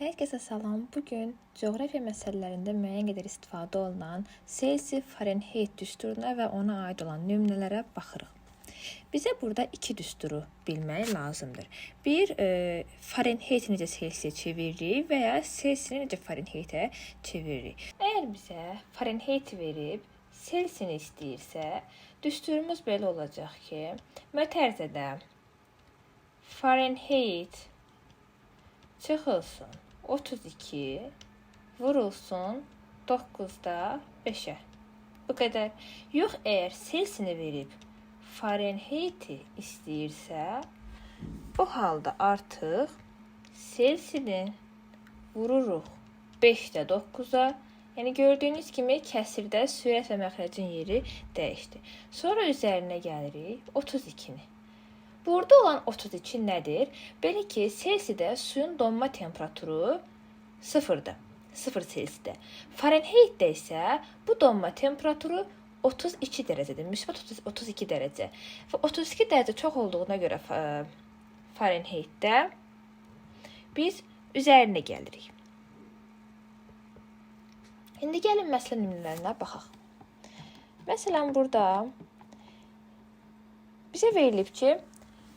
Herkese salam. Bugün coğrafya məsələlərində müəyyən qədər istifadə olunan Selsi Fahrenheit düsturuna və ona aid olan nümunələrə baxırıq. Bizə burada iki düsturu bilmək lazımdır. Bir, Fahrenheit necə Selsiyə çeviririk və ya Selsini necə Fahrenheitə çeviririk. Əgər bizə Fahrenheit verib Selsini istəyirsə, düsturumuz belə olacaq ki, mötərizədə Fahrenheit çıxılsın 32, vurulsun 9-da 5-ə. Bu qədər. Yox, əgər Selsini verib Fahrenheiti istəyirsə, bu halda artıq Selsini vururuq 5-də 9-a. Yəni gördüyünüz kimi kəsirdə sürət və məxrəcin yeri dəyişdi. Sonra üzərinə gəlirik 32-ni. Burada olan 32 nədir? Belə ki, Selsidə suyun donma temperaturu 0-dır. 0 Selsidə. Fahrenheitdə isə bu donma temperaturu 32 dərəcədir. Müsbət 32 dərəcə. Və 32 dərəcə çox olduğuna görə Fahrenheitdə biz üzərinə gəlirik. İndi gəlin məsələ nümunələrinə baxaq. Məsələn, burada bizə verilib ki,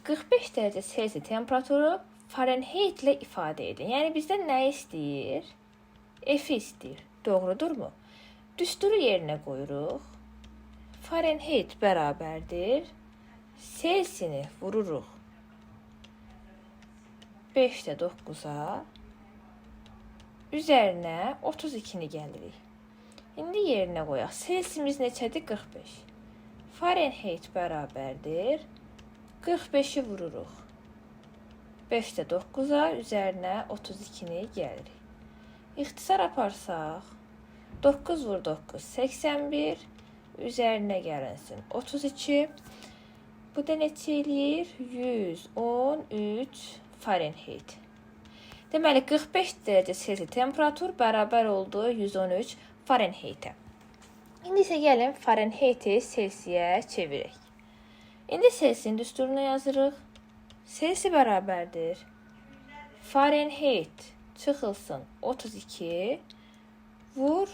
45 dərəcə Selsi temperaturu Fahrenheit ilə ifadə edin. Yəni bizdən nə istəyir? F istəyir. Doğrudurmu? Düsturu yerinə qoyuruq. Fahrenheit bərabərdir. Selsini vururuq 5-də 9-a. Üzərinə 32-ni gəlirik. İndi yerinə qoyaq. Selsimiz neçədir? 45. Fahrenheit bərabərdir. 45-i vururuq 5-də 9-a, üzərinə 32-ni gəlirik. İxtisar aparsaq, 9 vur 9, 81, üzərinə gəlinsin 32. Bu da neçə eləyir? 113 Fahrenheit. Deməli, 45 dərəcə Selsi temperatur bərabər oldu 113 Fahrenheitə. İndi isə gəlin Fahrenheiti Selsiyə çevirək. İndi Selsinin düsturuna yazırıq. Selsi bərabərdir. Fahrenheit çıxılsın 32, vur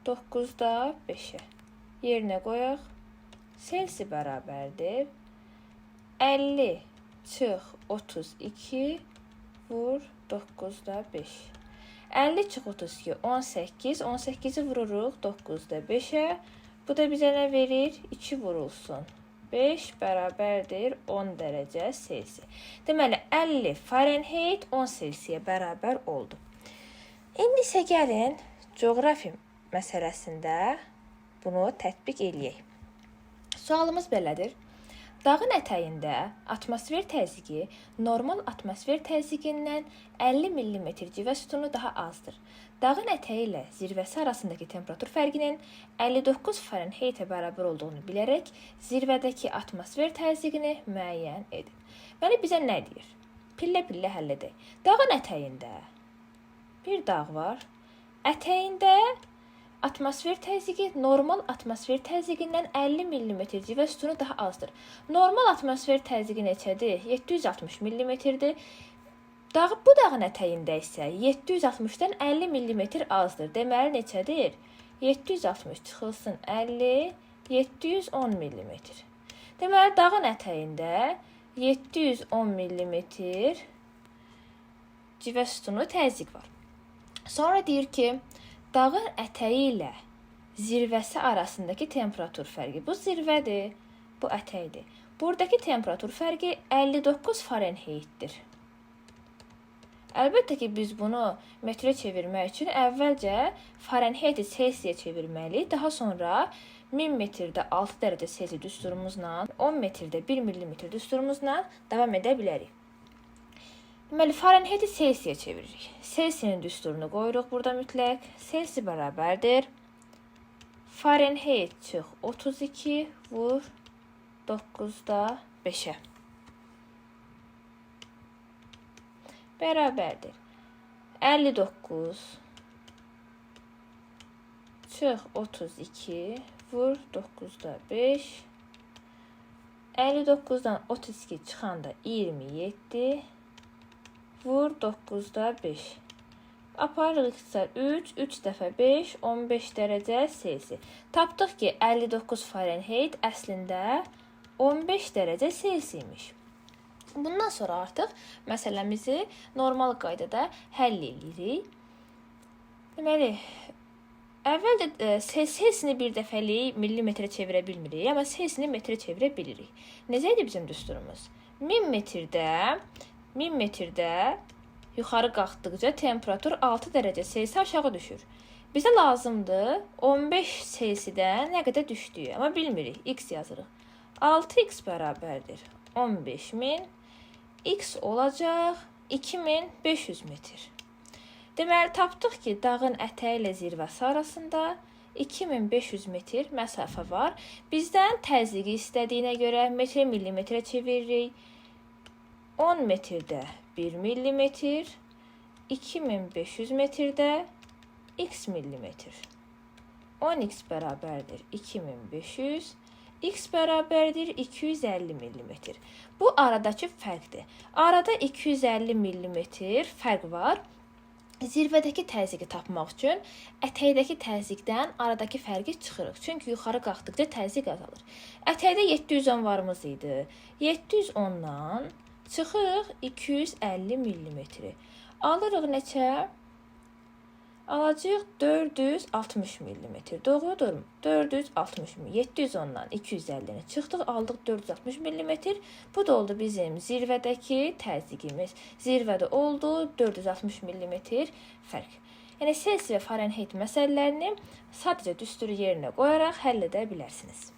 9-da 5-ə. Yerinə qoyaq. Selsi bərabərdir. 50 çıx 32, vur 9-da 5. 50 çıx 32, 18. 18-i vururuq 9-da 5-ə. Bu da bizə nə verir? 2 vurulsun 5 bərabərdir 10 dərəcə Selsi. Deməli, 50 Fahrenheit 10 Selsiyə bərabər oldu. İndi isə gəlin, coğrafi məsələsində bunu tətbiq eləyək. Sualımız belədir. Dağın ətəyində atmosfer təzyiqi normal atmosfer təzyiqindən 50 mm civə sütunu daha azdır. Dağın ətəyi ilə zirvəsi arasındakı temperatur fərqinin 59 Fahrenheitə bərabər olduğunu bilərək zirvədəki atmosfer təzyiqini müəyyən edin. Yəni bizə nə deyir? Pillə-pillə həll edək. Dağın ətəyində bir dağ var. Ətəyində atmosfer təzyiqi normal atmosfer təzyiqindən 50 mm civə sütunu daha azdır. Normal atmosfer təzyiqi neçədir? 760 mm-dir. Bu dağın ətəyində isə 760-dan 50 mm azdır. Deməli neçədir? 760 çıxılsın 50, 710 mm. Deməli dağın ətəyində 710 mm civə sütunu təzyiq var. Sonra deyir ki, dağın ətəyi ilə zirvəsi arasındakı temperatur fərqi. Bu zirvədir, bu ətəkdir. Buradakı temperatur fərqi 59 Fahrenheitdir. Əlbəttə ki, biz bunu metrə çevirmək üçün əvvəlcə Fahrenheiti Selsiyə çevirməliyik. Daha sonra 1000 metrdə 6 dərəcə Selsi düsturumuzla, 10 metrdə 1 mm düsturumuzla davam edə bilərik. Deməli, Fahrenheiti Selsiyə çeviririk. Selsinin düsturunu qoyuruq burada mütləq. Selsi bərabərdir. Fahrenheit çıx 32, vur 9-da 5-ə. Bərabərdir. 59 çıx 32, vur 9-da 5. 59-dan 32 çıxanda 27, vur 9-da 5. Aparırıq ixtisar 3, 3 dəfə 5, 15 dərəcə Selsi. Tapdıq ki, 59 Fahrenheit əslində 15 dərəcə Selsi imiş. Bundan sonra artıq məsələmizi normal qaydada həll edirik. Deməli, əvvəldə Selsini bir dəfəlik millimetrə çevirə bilmirik, amma Selsini metrə çevirə bilirik. Necə idi bizim düsturumuz? 1000 metrdə yuxarı qalxdıqca temperatur 6 dərəcə Selsi aşağı düşür. Bizə lazımdır 15 Selsidən nə qədər düşdüyü, amma bilmirik. X yazırıq. 6x bərabərdir 15.000. X olacaq 2500 metr. Deməli, tapdıq ki, dağın ətəyi ilə zirvəsi arasında 2500 metr məsafə var. Bizdən təzyiqi istədiyinə görə metrə millimetrə çeviririk. 10 metrdə 1 millimetr, 2500 metrdə x millimetr. 10x bərabərdir 2500, x bərabərdir 250 millimetr. Bu aradakı fərqdir. Arada 250 millimetr fərq var. Zirvədəki təzyiqi tapmaq üçün ətəkdəki təzyiqdən aradakı fərqi çıxırıq. Çünki yuxarı qalxdıqca təzyiq azalır. Ətəkdə 710 varımız idi. 710-dan çıxırıq 250 millimetri. Alırıq neçə? Alacağıq 460 millimetr. Doğrudur. 460 millimetr. 710-dan 250-ni çıxdıq, aldıq 460 millimetr. Bu da oldu bizim zirvədəki təzyiqimiz. Zirvədə oldu 460 millimetr fərq. Yəni Selsi və Fahrenheit məsələlərini sadəcə düsturu yerinə qoyaraq həll edə bilərsiniz.